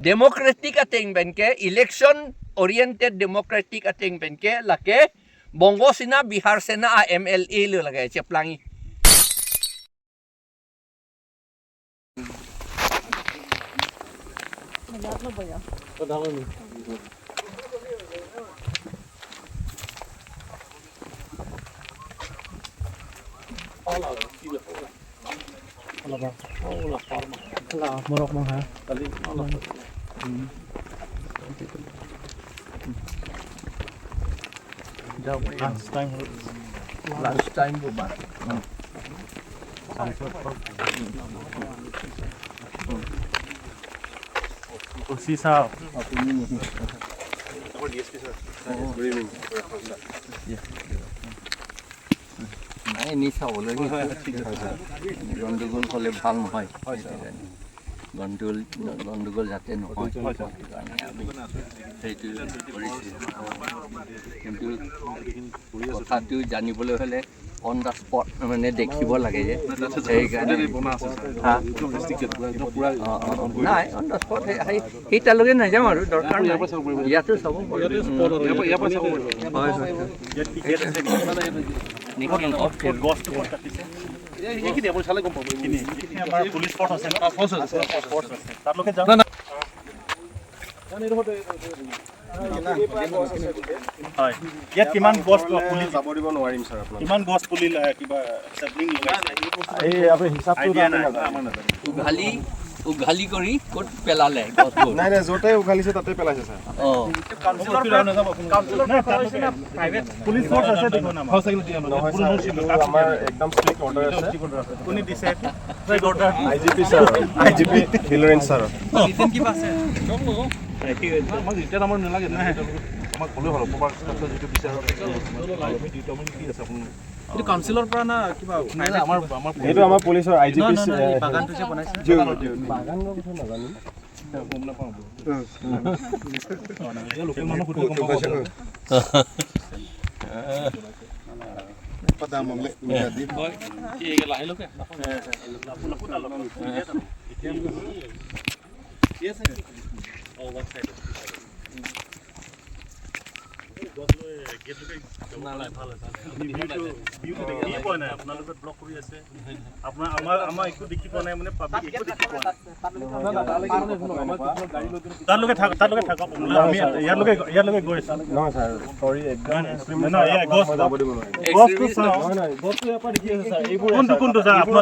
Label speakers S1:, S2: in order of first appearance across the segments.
S1: Democratic ating benke election oriented democratic ating benke lake Bongo sina Bihar sena MLA lu lage ceplangi.
S2: Morok mong ha.
S1: Last time buba.
S2: Kursi sah.
S1: Ay ni sao lagi. Gondogol kole bhal nohoy. Gondogol jate nohoy. Heitu korisi. Kintu কথাটো জানিবলৈ হলে on the spot মানে দেখিব লাগে যে সেই কাৰণে নাই on the spot সেইটালৈকে নাযাওঁ আৰু দৰকাৰ নাই ইয়াতো চাব
S2: ইয়াত কিমান গছ পুলি যাব দিব নোৱাৰিম স্যাৰ আপোনাক কিমান গছ পুলি কিবা চেপলিং লগাইছে এই আপুনি হিচাপটো
S1: উঘালি কৰি ক'ত পেলালে গছবোৰ
S3: নাই নাই য'তে উঘালিছে তাতে পেলাইছে স্যাৰ
S2: কাউন্সিলৰ প্ৰাইভেট পুলিচ ফোৰ্স আছে দেখোন
S3: আমাৰ একদম ষ্ট্ৰিক্ট অৰ্ডাৰ আছে
S2: কোনে দিছে strict order
S3: IGP sir IGP hill range sir
S2: written কিবা আছে ঠিক আছে আমাক ৰিটেন আমাৰ নালাগে না আমাক ক'লে হ'ল উপবাস যিটো বিচাৰ আমি ডিটাৰমিন কি আছে আপুনি এইটো কাউন্সিলৰ পৰা না কিবা আমাৰ
S3: এইটো আমাৰ পুলিচৰ আইজিপি
S2: বাগানটো যে বনাইছে
S3: বাগানৰ কথা নাজানো
S2: গম নাপাওঁ লোকেল মানুহ ফুটে গম পাব
S3: পদা মলে দি
S2: হয় কি লাহে লোকে yes oh one side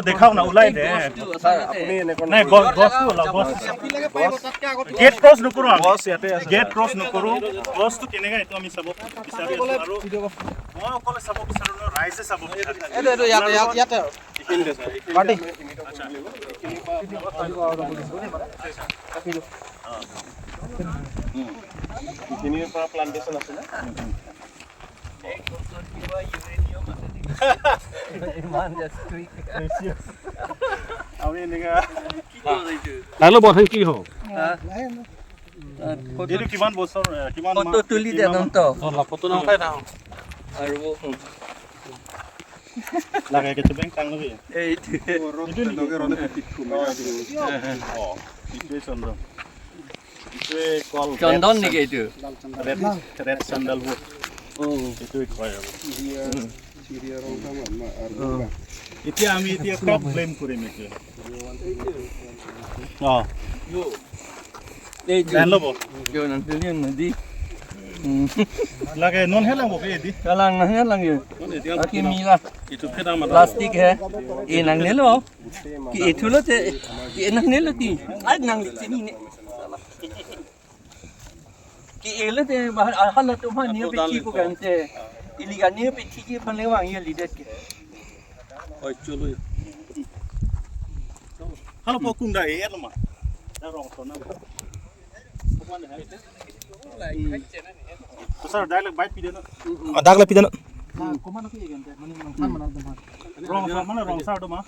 S2: দেখাও না ওলাই দে গেট ক্ৰছ নকৰো গেট ক্ৰছ নকৰো ক্ৰছটো কেনেকা এইটো আমি চাব বিচাৰি আছো আৰু মই অকলে চাব বিচাৰো ন ৰাইজে চাব বিচাৰি
S3: এইটো ইয়াতে এইখিনি দে স্যাৰ পাৰ্টি
S2: আচ্ছা
S3: এইখিনিৰ পৰা প্লান্টেশন আছে না
S1: ইমান ষ্ট্ৰিক
S2: আমি এনেকা হেল্ল বথ কি হ'ব এইটো কিমান বছৰ কিমান
S1: ফটো তুলি দে দন্ত
S2: ফটো নাপাই না
S1: আৰু
S2: লাগে কেতে বেংক টাং লবি
S1: এইটো
S3: লগে ৰনে পিট কুমাই
S2: ইটোৱে চন্দন ইটোৱে কল
S1: চন্দন নেকি এইটো
S2: ৰেড চন্দল বুট এইটোৱে কয় আৰু এতিয়া আমি এতিয়া কাক ব্লেম কৰিম এতিয়া
S1: এই
S2: ধ্যান ল'ব
S1: জনন তুলি নদী
S2: লাগে নন হেলা মোক এদি
S1: kalang nahnya lang yun aki mila
S2: itu kita mata
S1: plastik he inang nilo ki itulo te ki inang nilo ti ay nang sini ne ki elo te hala to ma ni pe ki ko gante iligan ni pe ki pan lewang ye lidet ke
S2: oi cholo halo pokunda e lama na rong sona Sir, dialog bite pide na.
S3: Dagla pide na.
S2: Kumano ki gante mani mangsan manal dum. Wrong side ma.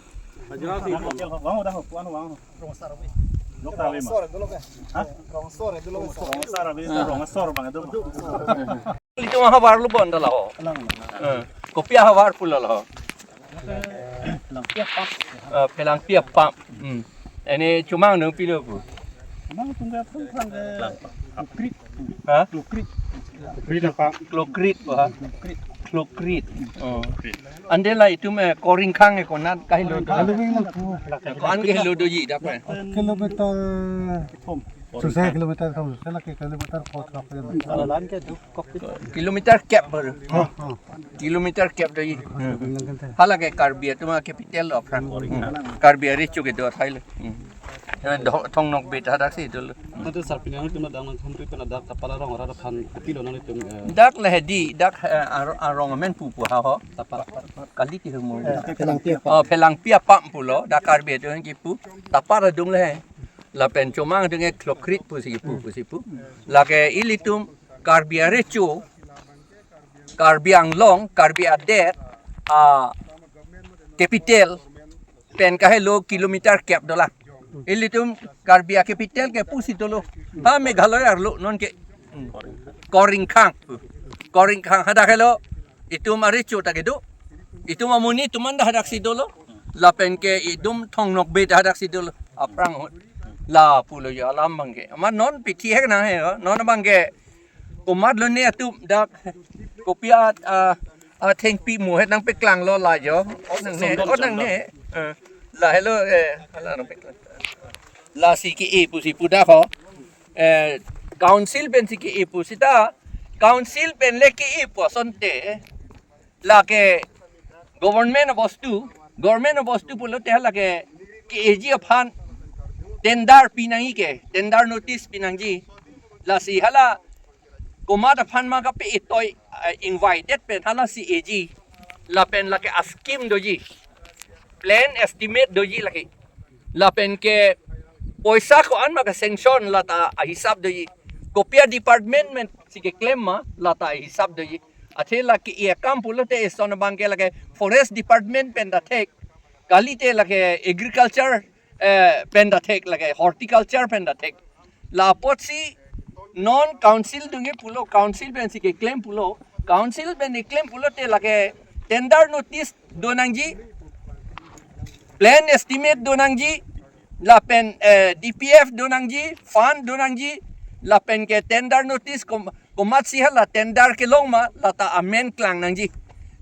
S2: Wang udah kuan wang wrong side we. Dok ta we ma. Ha? Wrong side we wrong side bang dum.
S1: itu mah warlu bonda lah ho kopi war pula lah pelang piap pam ini cuma nang pilih bu
S2: Mang tunggu tentang krit.
S1: ฮะ
S2: Krit. Krit apa?
S1: โคลกรีดป่ะโคลกรีดอ๋ออันเดลัยตุ้มกอริงคังไอ้คนนั้นก็ให้รู้ตัว
S4: Kalau memang tu
S1: ก็อันก็ให้รู้ดูยี่ดักไป
S4: kilometer susah kilometer tahu saya lagi kilometer kau tak apa
S2: Jalan ke tu kokpit.
S1: กิโลเมตรแก็บเบอร์กิโลเมตรแก็บดูยี่ฮาละแกการเบียตุ้มแคปิตอลออฟฟรังการเบียริจูเกตัวไทยเลยทองนกเบ็ดฮาดักสิตัว
S2: Nanti sarpina itu nak dangan khamri pun ada tapala orang orang kan kilo nanti tu
S1: ดักเลยดีดักอารองเมนปูปูฮาฮอ
S2: tapala.
S1: กะลิที่หมด
S4: kelang tiap
S1: เพลังเปียปั๊มปูโลดักการเบียตัวนี้ปูตาปาระดุงเลยla pen comang dengan klokrit pusipu la ke ilitum karbia recho karbiang long karbia det capital pen ka hello kilometer cap dola ilitum karbia capital ke pusitolo ha meghalaya lo non ke koring khang hada hello itum aricho tagedo itum amuni tumanda hadak sidolo la pen ke idum thongnok bet hadak sidolo aprang la pulo ya alam bangke ama non piti hek na he non bangke umat lo ne tu dak kopia theng pi mu het nang pe klang lo la yo nang ne la hello la nang pe la si ki e pu si pu da ho council ben si ki e pu si ta council ben le ki e pu son te la ke government of pulo te la ke ki e ji aphan tendar pinangi ke tendar notice pinangi la si hala komada phan ma ka pe itoi invited pe hala si ag la pen la ke askim doji plan estimate doji la ke la pen ke poisa ko an ma ka sanction la ta hisab doji kopia department men si ke claim ma la ta hisab doji athe la ke e kam pulote son bang ke la ke forest department pen da thek kalite la ke agriculture pendathek lage horticulture pendathek la potsi non council dunge pulo council ben sike claim pulo council ben claim pulo te lage tender notice donangji plan estimate donangji la pen dpf donangji fund donangji la pen ke tender notice komat si hala tender ke longma la ta amen klang nangji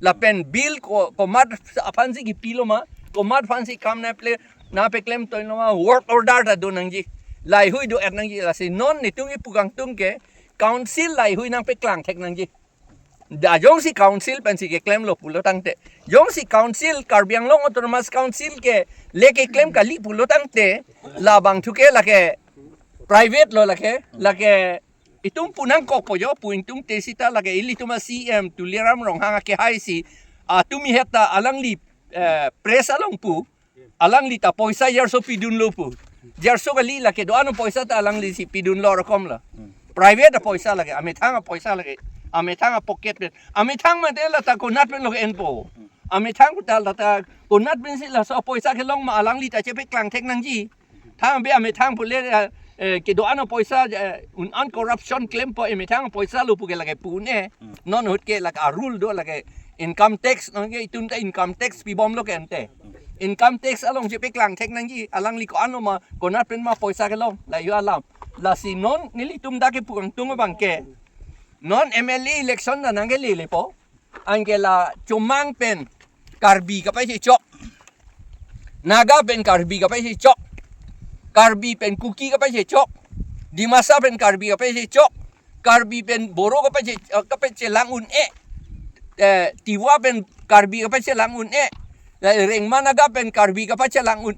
S1: la pen bill komat aphan si ki piloma komat fan si kam na play na pe claim to no work order ta do nang ji lai hui do et nang ji la si non ni tung ipugang tung ke council lai hui nang pe klang thek nang ji da jong si council pen si ke claim lo pulo tang te jong si council karbiang long autonomous council ke le ke claim ka li pulo tang te la bang thu ke la ke private lo la ke itung punang ko po yo puintung te sita la ke ili tuma cm tu liram rong hanga ke hai si tumi heta alang li press along pu alang li ta poisa yer so pidun lo pu yer so gali la ke do ano poisa ta alang li si pidun lo kom la private ta poisa la ke amethang poisa la ke amethang pocket pe amethang ma de la ta konat pen lo en po amethang ku ta la ta konat pen si la so poisa ke long ma alang li ta che pe klang thek nang ji thang be amethang pu le ke do ano poisa un corruption claim po amethang poisa lo pu ke la ke pu ne non hot ke la ka rule do la ke income tax no ke itun ta income tax pi bom lo ke ante income tax along je pe klang thek nang ji alang li ko ano ma konat pen ma poisa ke long la yu alam la si non nili tum da ke pung tung bang ke non MLA election na nang ke le po angela chumang pen karbi ka pa si chok naga pen karbi ka pa si chok karbi pen kuki ka pa si chok dimasa pen karbi ka pa si chok karbi pen boro ka pa si lang un tiwa pen karbi ka pa si lang un reng managa pen karbi ka pa si lang un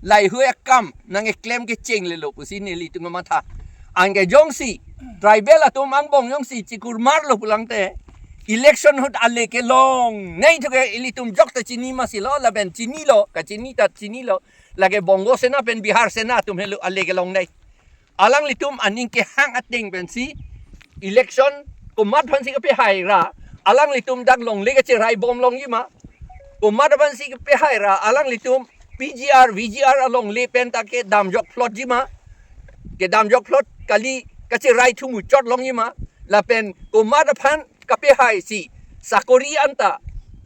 S1: lai hu kam nang claim ke cheng le lo pusi ni li tu ma tha ange jong si tribal atum ang bong jong si chikur mar lo pulang te election hot ale ke long nei to ke ilitum jok ta chini ma si lo la ben chini lo ka chini ta chini lo la ke bongo sena pen bihar sena tum helu ale ke long nei alang litum aning ke hang ating ben si election ko mat phan si ke pe hai ra alang litum dak long le ke che rai bom long yima ko mat phan si ke pe hai ra alang litum PGR VGR along le pen ta ke dam jok plot jima ke dam jok plot kali ka che rai thu mu chot long yima la pen ko mat phan ka pe hai si sakori anta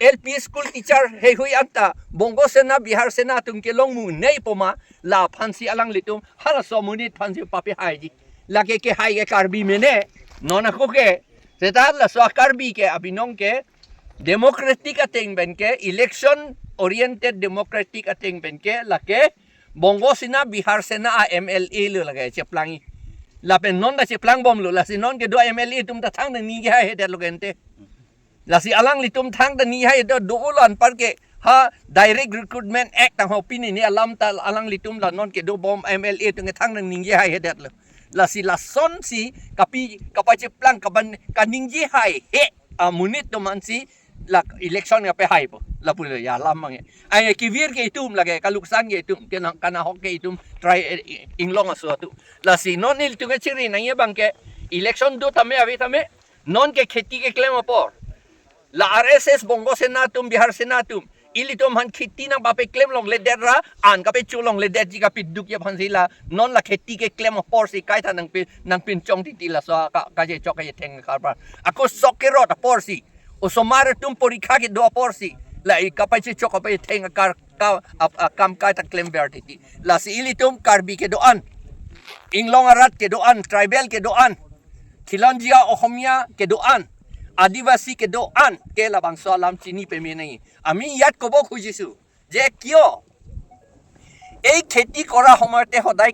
S1: LP school teacher hei hui anta bongo sena bihar sena tum ke long mu nei poma la phansi alang litum hala so munit phansi papi hai ji la ke hai ke karbi mene nona ko ke seta la so karbi ke abinong ke democratic ateng ben ke election oriented democratic ateng ben ke la ke bongo sena bihar sena MLA lu la ke cheplangi la pen non da cheplang bom lu la si non ke do MLA tum ta thang ni ge hai det lo gente la si alang litum thang da ni hai do dolan par ke ha direct recruitment act tang hopini ni alam ta alang litum la non ke do bom MLA tung thang ni ge hai det lo la si la son si kapi kapache plang kaban kaning ge hai he amunit to man si la election nga pe hai po la pulo ya lam mang ai ki vir ke itum la ke kaluksan ke itum ke kana hok ke itum try inglong aso tu la si non il tu ke chiri na ye bang ke election do tame avi tame non ke kheti ke claim por la RSS bongo senatum bihar senatum ilitum han kheti na bape claim long le derra an ka pe chulong le der ji ka piduk ya phan sila non la kheti ke claim por si kai tha nang pin chong ti la so ka je chok ye theng ka par ako sok ke rot por si o somar tum porikha ke do por si la I ka pa che chok pa theng ka kam ka ta claim verti la si ilitum karbi ke do an inglong arat ke do an tribal ke do an khilonjia ohomia ke do an आदिवासी के दो आन के लाबांग सोलाम चीनी पे में नहीं आमी याद कब खुजिसु जे कियो এই খেতি কৰা সময়তে সদায়